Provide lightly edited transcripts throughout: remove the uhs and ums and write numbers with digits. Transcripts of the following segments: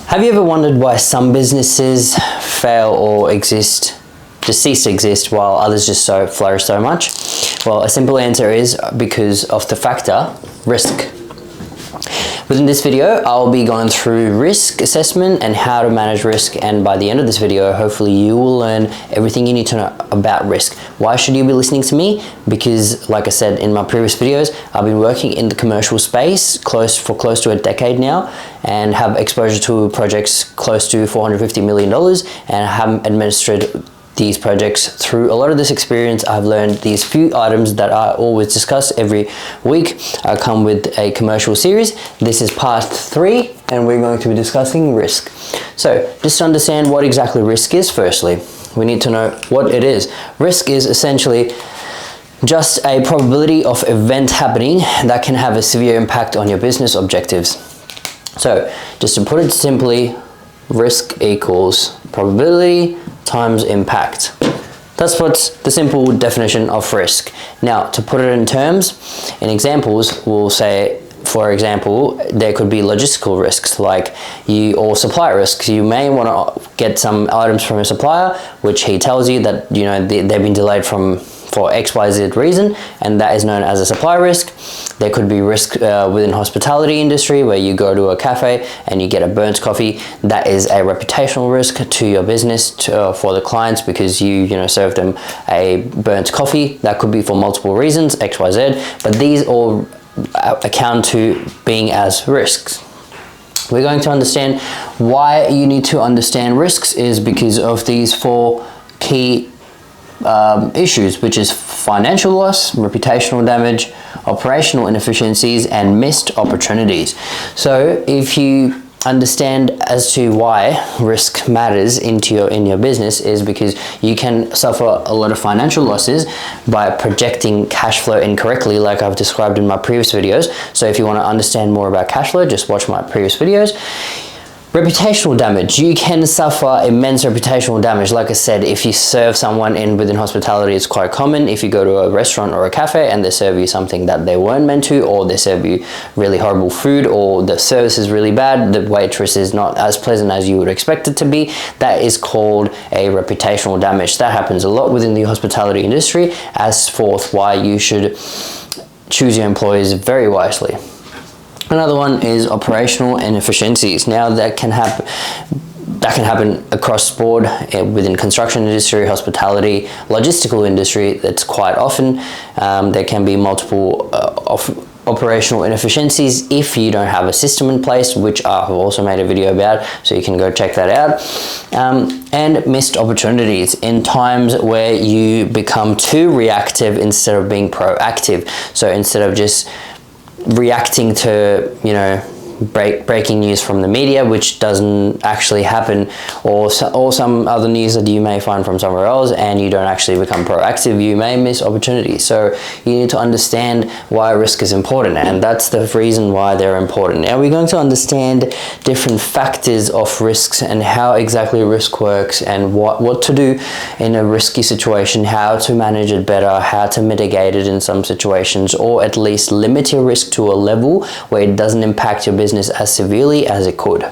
Have you ever wondered why some businesses fail or cease to exist while others just flourish so much? Well, a simple answer is because of the factor risk. Within this video, I'll be going through risk assessment and how to manage risk, and by the end of this video, hopefully you will learn everything you need to know about risk. Why should you be listening to me? Because like I said in my previous videos, I've been working in the commercial space for close to a decade now and have exposure to projects close to $450 million, and have administered these projects. Through a lot of this experience, I've learned these few items that I always discuss every week. I come with a commercial series. This is part 3, and we're going to be discussing risk. So just to understand what exactly risk is, firstly, we need to know what it is. Risk is essentially just a probability of event happening that can have a severe impact on your business objectives. So just to put it simply, risk equals probability times impact. That's what's the simple definition of risk. Now, to put it in terms, in examples, we'll say, for example, there could be logistical risks or supplier risks. You may want to get some items from a supplier, which he tells you that they've been delayed for XYZ reason, and that is known as a supply risk. There could be risk within hospitality industry, where you go to a cafe and you get a burnt coffee. That is a reputational risk to your business, for the clients, because you serve them a burnt coffee. That could be for multiple reasons, XYZ, but these all account to being as risks. We're going to understand why you need to understand risks is because of these 4 key issues, which is financial loss, reputational damage, operational inefficiencies, and missed opportunities. So if you understand as to why risk matters in your business, is because you can suffer a lot of financial losses by projecting cash flow incorrectly, like I've described in my previous videos. So if you want to understand more about cash flow, just watch my previous videos. Reputational damage. You can suffer immense reputational damage. Like I said, if you serve someone within hospitality, it's quite common. If you go to a restaurant or a cafe and they serve you something that they weren't meant to, or they serve you really horrible food, or the service is really bad, the waitress is not as pleasant as you would expect it to be, that is called a reputational damage. That happens a lot within the hospitality industry, as forth why you should choose your employees very wisely. Another one is operational inefficiencies. Now that can happen across the board within construction industry, hospitality, logistical industry. That's quite often. There can be multiple operational inefficiencies if you don't have a system in place, which I have also made a video about, so you can go check that out. And missed opportunities in times where you become too reactive instead of being proactive. So instead of just reacting to breaking news from the media, which doesn't actually happen, or some other news that you may find from somewhere else, and you don't actually become proactive, you may miss opportunities. So you need to understand why risk is important, and that's the reason why they're important. Now we're going to understand different factors of risks and how exactly risk works, and what to do in a risky situation, how to manage it better, how to mitigate it in some situations, or at least limit your risk to a level where it doesn't impact your business as severely as it could.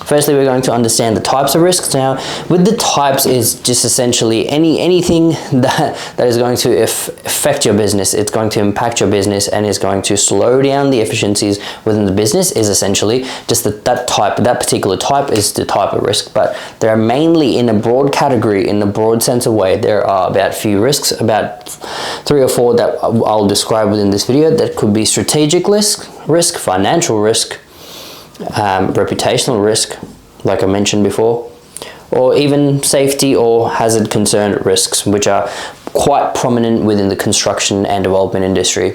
Firstly, we're going to understand the types of risks. Now, with the types is just essentially anything that is going to affect your business. It's going to impact your business and is going to slow down the efficiencies within the business, is essentially just that particular type is the type of risk. But they're mainly in a broad category, in a broad sense of way. There are about few risks, about 3 or 4 that I'll describe within this video. That could be strategic risk, financial risk, reputational risk, like I mentioned before, or even safety or hazard concern risks, which are quite prominent within the construction and development industry.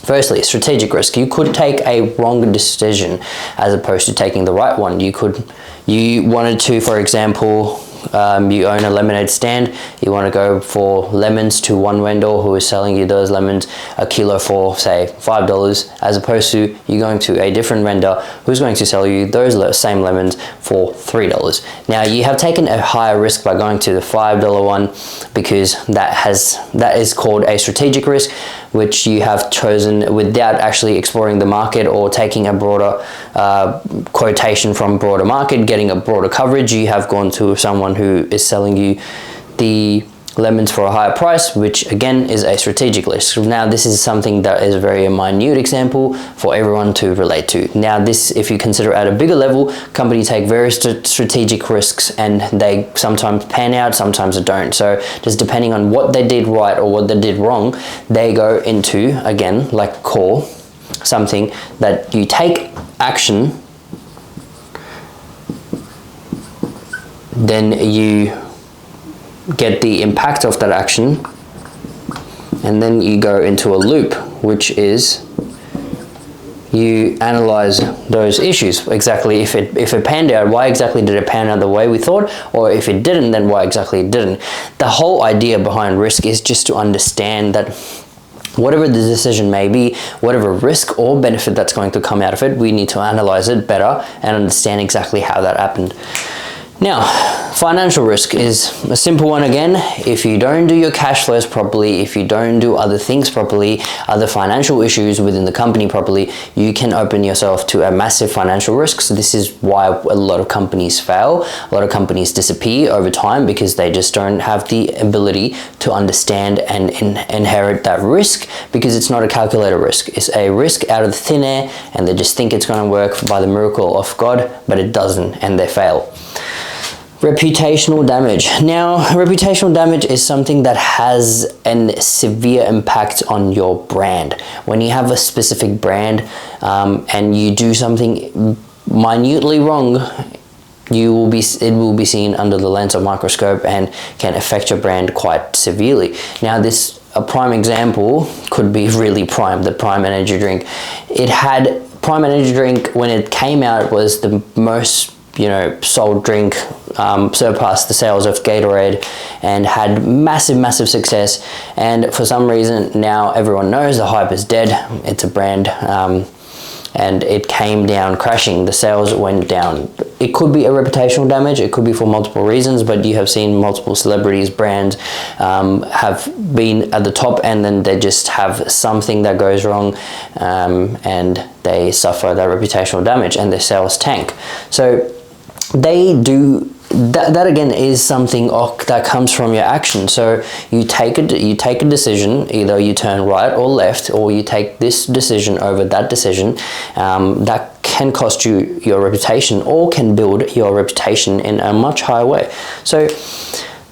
Firstly, strategic risk. You could take a wrong decision as opposed to taking the right one. You wanted to, for example, you own a lemonade stand, you want to go for lemons to one vendor who is selling you those lemons a kilo for say $5, as opposed to you going to a different vendor who's going to sell you those same lemons for $3. Now you have taken a higher risk by going to the $5 one, because that is called a strategic risk. which you have chosen without actually exploring the market or taking a broader quotation from broader market, getting a broader coverage. You have gone to someone who is selling you the lemons for a higher price, which again is a strategic risk. Now this is something that is a very minute example for everyone to relate to. Now this, if you consider at a bigger level, companies take very strategic risks, and they sometimes pan out, sometimes they don't. So just depending on what they did right or what they did wrong, they go into, again, like core, something that you take action, then you get the impact of that action, and then you go into a loop, which is you analyze those issues. Exactly, if it panned out, why exactly did it pan out the way we thought? Or if it didn't, then why exactly it didn't? The whole idea behind risk is just to understand that whatever the decision may be, whatever risk or benefit that's going to come out of it, we need to analyze it better and understand exactly how that happened. Now, financial risk is a simple one again. If you don't do your cash flows properly, if you don't do other things properly, other financial issues within the company properly, you can open yourself to a massive financial risk. So this is why a lot of companies fail. A lot of companies disappear over time because they just don't have the ability to understand and inherit that risk, because it's not a calculated risk. It's a risk out of the thin air, and they just think it's going to work by the miracle of God, but it doesn't, and they fail. Reputational damage. Now, reputational damage is something that has a severe impact on your brand. When you have a specific brand and you do something minutely wrong, it will be seen under the lens of microscope and can affect your brand quite severely. Now, a prime example could be really Prime, the Prime energy drink. Prime energy drink, when it came out, was the most sold drink, surpassed the sales of Gatorade, and had massive success. And for some reason now everyone knows the hype is dead. It's a brand, and it came down crashing. The sales went down. It could be a reputational damage. It could be for multiple reasons, but you have seen multiple celebrities, brands have been at the top, and then they just have something that goes wrong, and they suffer that reputational damage and their sales tank. So they do that again is something that comes from your action. So you take a decision, either you turn right or left, or you take this decision over that decision, that can cost you your reputation or can build your reputation in a much higher way. So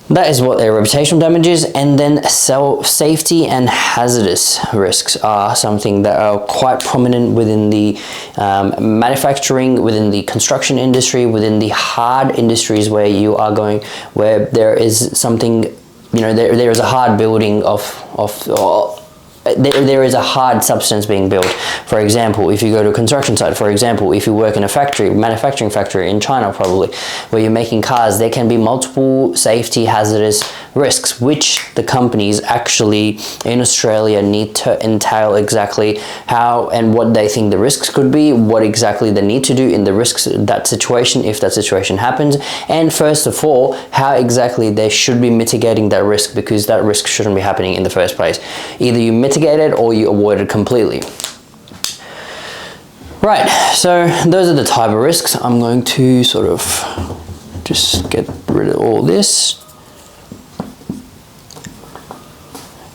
that is what their reputational damage is. And then safety and hazardous risks are something that are quite prominent within the manufacturing, within the construction industry, within the hard industries where there is something, there is a hard building there is a hard substance being built. For example, if you go to a construction site, for example, if you work in a manufacturing factory in China probably, where you're making cars, there can be multiple safety hazardous risks, which the companies actually in Australia need to entail exactly how and what they think the risks could be, what exactly they need to do in the risks, that situation, if that situation happens, and first of all, how exactly they should be mitigating that risk, because that risk shouldn't be happening in the first place. Either you mitigate it or you avoid it completely. Right, so those are the type of risks. I'm going to sort of just get rid of all this.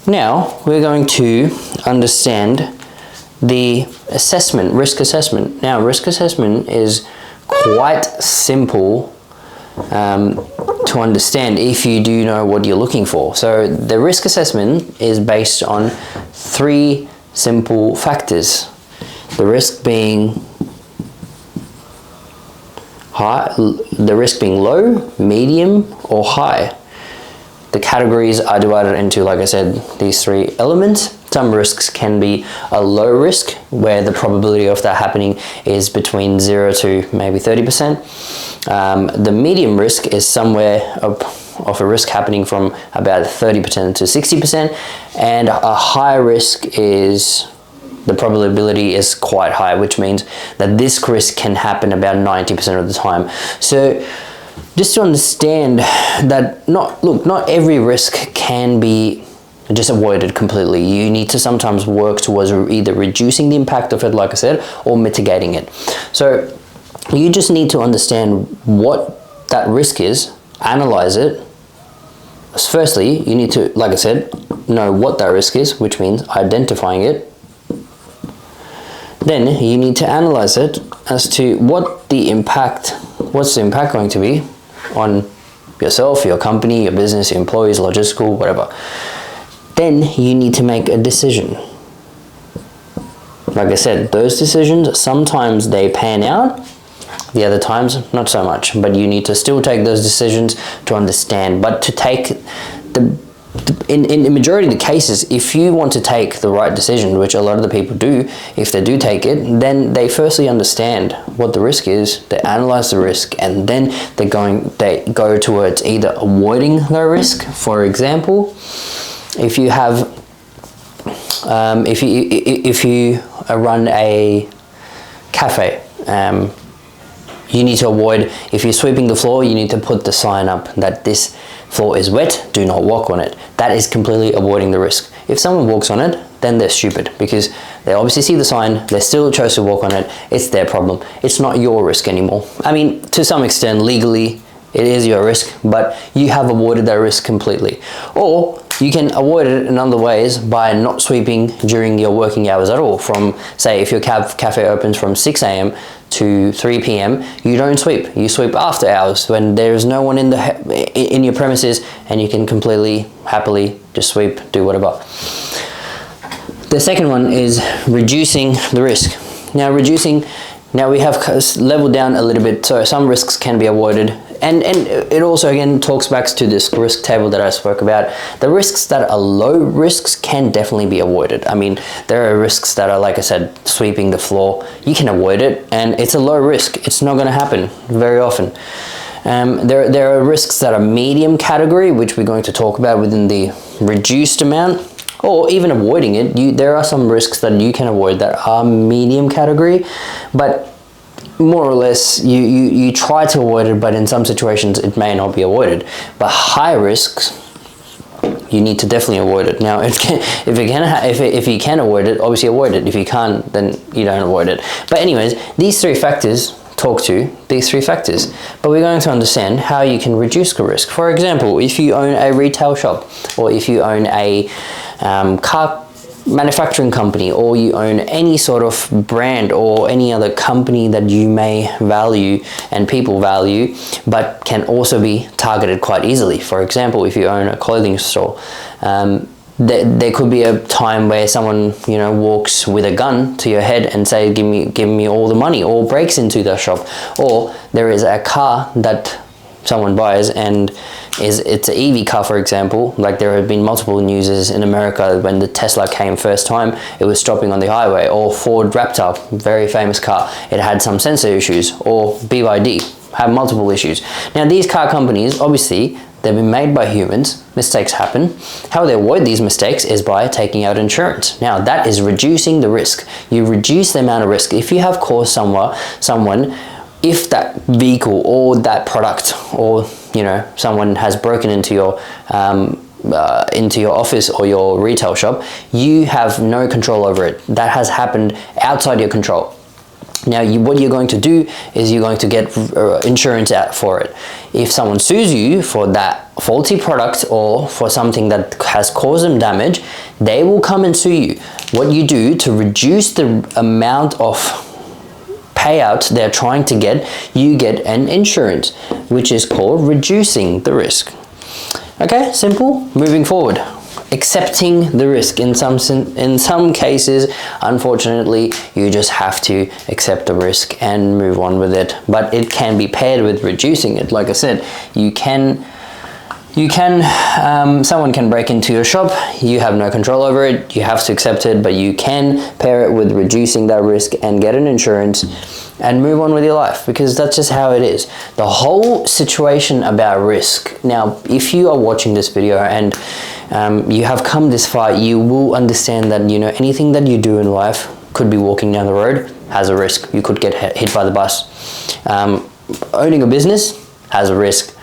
Now we're going to understand the risk assessment. Now, risk assessment is quite simple to understand if you do know what you're looking for. So the risk assessment is based on 3 simple factors. The risk being low, medium, or high. The categories are divided into, like I said, these 3 elements. Some risks can be a low risk, where the probability of that happening is between 0 to maybe 30%. The medium risk is somewhere of a risk happening from about 30% to 60%. And a high risk is, the probability is quite high, which means that this risk can happen about 90% of the time. So just to understand that not every risk can be just avoid it completely. You need to sometimes work towards either reducing the impact of it, like I said, or mitigating it. So you just need to understand what that risk is, analyze it. Firstly, you need to, like I said, know what that risk is, which means identifying it. Then you need to analyze it as to what's the impact going to be on yourself, your company, your business, your employees, logistical, whatever. Then you need to make a decision. Like I said, those decisions, sometimes they pan out, the other times not so much, but you need to still take those decisions to understand. But to take in the majority of the cases, if you want to take the right decision, which a lot of the people do, if they do take it, then they firstly understand what the risk is, they analyze the risk, and then they go towards either avoiding the risk. For example, if you have if you run a cafe, you need to avoid, if you're sweeping the floor, you need to put the sign up that this floor is wet, do not walk on it. That is completely avoiding the risk. If someone walks on it, then they're stupid, because they obviously see the sign, they still chose to walk on it. It's their problem. It's not your risk anymore. I mean, to some extent, legally, it is your risk, but you have avoided that risk completely. Or you can avoid it in other ways by not sweeping during your working hours at all. From, say, if your cafe opens from 6 a.m. to 3 p.m, you don't sweep. You sweep after hours when there's no one in your premises, and you can completely, happily just sweep, do whatever. The second one is reducing the risk. Now we have leveled down a little bit, so some risks can be avoided. And it also, again, talks back to this risk table that I spoke about. The risks that are low risks can definitely be avoided. I mean, there are risks that are, like I said, sweeping the floor. You can avoid it, and it's a low risk. It's not going to happen very often. There are risks that are medium category, which we're going to talk about within the reduced amount, or even avoiding it. There are some risks that you can avoid that are medium category, but more or less you try to avoid it, but in some situations it may not be avoided. But high risks, you need to definitely avoid it. Now, if you can avoid it, obviously avoid it. If you can't, then you don't avoid it. But anyways, these three factors talk to these three factors, but we're going to understand how you can reduce the risk. For example, if you own a retail shop, or if you own a car manufacturing company, or you own any sort of brand or any other company that you may value and people value, but can also be targeted quite easily. For example, if you own a clothing store, there could be a time where someone, walks with a gun to your head and say, give me all the money, or breaks into the shop. Or there is a car that someone buys, and it's an EV car, for example. Like, there have been multiple newses in America when the Tesla came first time, it was stopping on the highway. Or Ford Raptor, very famous car, it had some sensor issues. Or BYD have multiple issues. Now, these car companies, obviously, they've been made by humans. Mistakes happen. How they avoid these mistakes is by taking out insurance. Now, that is reducing the risk. You reduce the amount of risk. If you have caused someone, if that vehicle or that product, or someone has broken into your office or your retail shop, you have no control over it. That has happened outside your control. Now, what you're going to do is you're going to get insurance out for it. If someone sues you for that faulty product or for something that has caused them damage, they will come and sue you. What you do to reduce the amount of payout they're trying to get, you get an insurance, which is called reducing the risk. Okay, simple. Moving forward, accepting the risk. In some cases, unfortunately, you just have to accept the risk and move on with it. But it can be paired with reducing it. Like I said, someone can break into your shop, you have no control over it, you have to accept it, but you can pair it with reducing that risk and get an insurance and move on with your life, because that's just how it is. The whole situation about risk. Now, if you are watching this video and you have come this far, you will understand that, anything that you do in life, could be walking down the road, has a risk. You could get hit by the bus. Owning a business has a risk,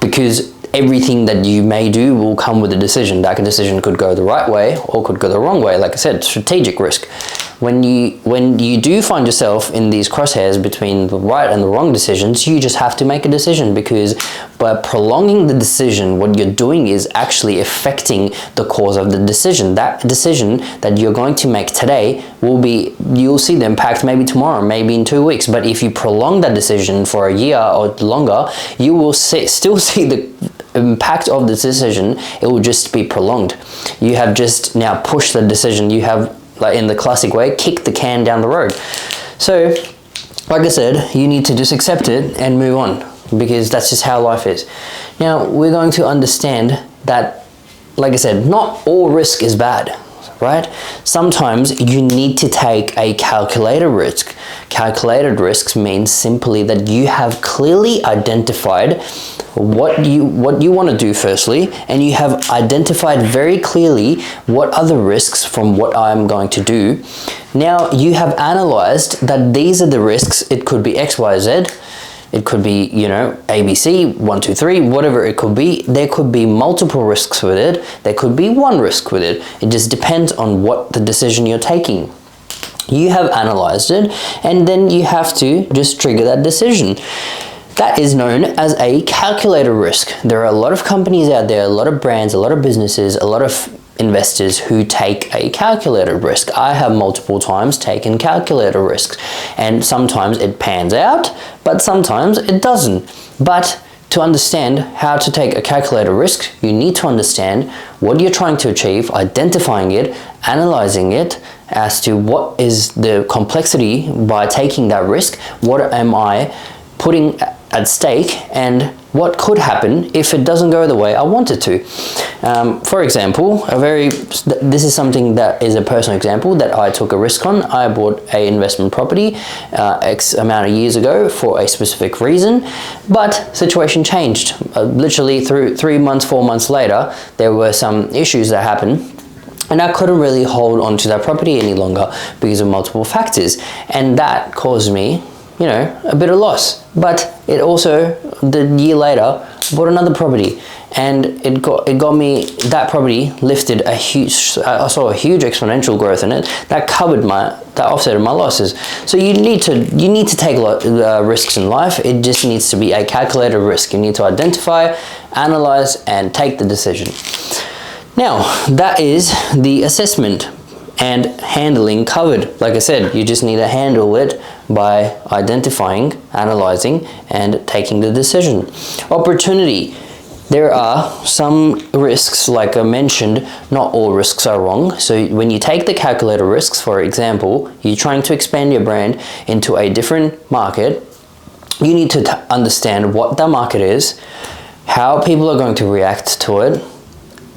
because everything that you may do will come with a decision. That decision could go the right way or could go the wrong way. Like I said, strategic risk. When you do find yourself in these crosshairs between the right and the wrong decisions, you just have to make a decision, because by prolonging the decision, what you're doing is actually affecting the cause of the decision. That decision that you're going to make today you'll see the impact maybe tomorrow, maybe in 2 weeks. But if you prolong that decision for a year or longer, you will still see the impact of the decision. It will just be prolonged. You have just now pushed the decision. You have, like in the classic way, kick the can down the road. So, like I said, you need to just accept it and move on, because that's just how life is. Now, we're going to understand that, like I said, not all risk is bad, right? Sometimes you need to take a calculated risk. Calculated risks means simply that you have clearly identified what you want to do firstly, and you have identified very clearly what are the risks from what I'm going to do. Now you have analyzed that these are the risks. It could be X, Y, Z. It could be, ABC, 1, 2, 3, whatever it could be. There could be multiple risks with it. There could be one risk with it. It just depends on what the decision you're taking. You have analyzed it, and then you have to just trigger that decision. That is known as a calculated risk. There are a lot of companies out there, a lot of brands, a lot of businesses, a lot of investors who take a calculated risk. I have multiple times taken calculated risks, and sometimes it pans out, but sometimes it doesn't. But to understand how to take a calculated risk, you need to understand what you're trying to achieve, identifying it, analyzing it as to what is the complexity by taking that risk, what am I putting at stake, and what could happen if it doesn't go the way I want it to. For example, this is something that is a personal example that I took a risk on. I bought an investment property X amount of years ago for a specific reason, but situation changed. Literally through 3 months, 4 months later, there were some issues that happened, and I couldn't really hold on to that property any longer because of multiple factors, and that caused me a bit of loss. But it also, the year later, bought another property, and it got me, that property lifted I saw a huge exponential growth in it that offset my losses. So you need to take a lot of risks in life. It just needs to be a calculated risk. You need to identify, analyze, and take the decision. Now, that is the assessment and handling covered. Like I said, you just need to handle it by identifying, analyzing, and taking the decision. Opportunity. There are some risks, like I mentioned, not all risks are wrong. So when you take the calculated risks, for example, you're trying to expand your brand into a different market, you need to understand what the market is, how people are going to react to it,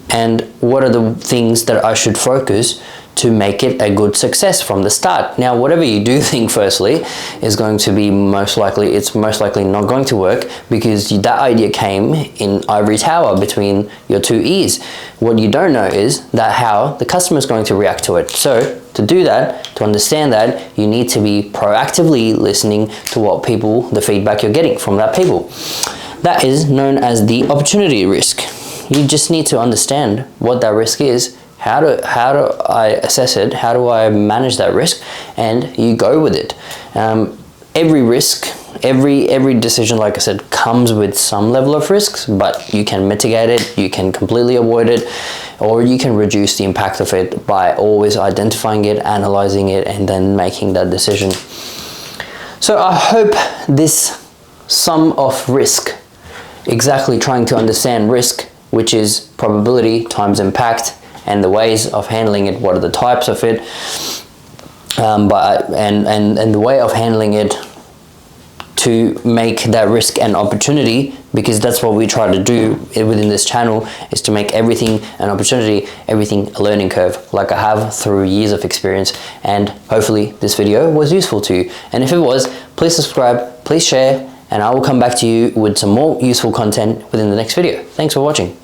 and what are the things that I should focus to make it a good success from the start. Now, whatever you do think firstly is going to be most likely not going to work, because that idea came in ivory tower between your two ears. What you don't know is that how the customer is going to react to it. So to do that, to understand that, you need to be proactively listening to the feedback you're getting from that people. That is known as the opportunity risk. You just need to understand what that risk is. How do I assess it? How do I manage that risk? And you go with it. Every risk, every decision, like I said, comes with some level of risks, but you can mitigate it, you can completely avoid it, or you can reduce the impact of it by always identifying it, analyzing it, and then making that decision. So I hope this sum of risk, exactly trying to understand risk, which is probability times impact, and the ways of handling it, what are the types of it, and the way of handling it to make that risk an opportunity, because that's what we try to do within this channel, is to make everything an opportunity, everything a learning curve, like I have through years of experience. And hopefully this video was useful to you. And if it was, please subscribe, please share, and I will come back to you with some more useful content within the next video. Thanks for watching.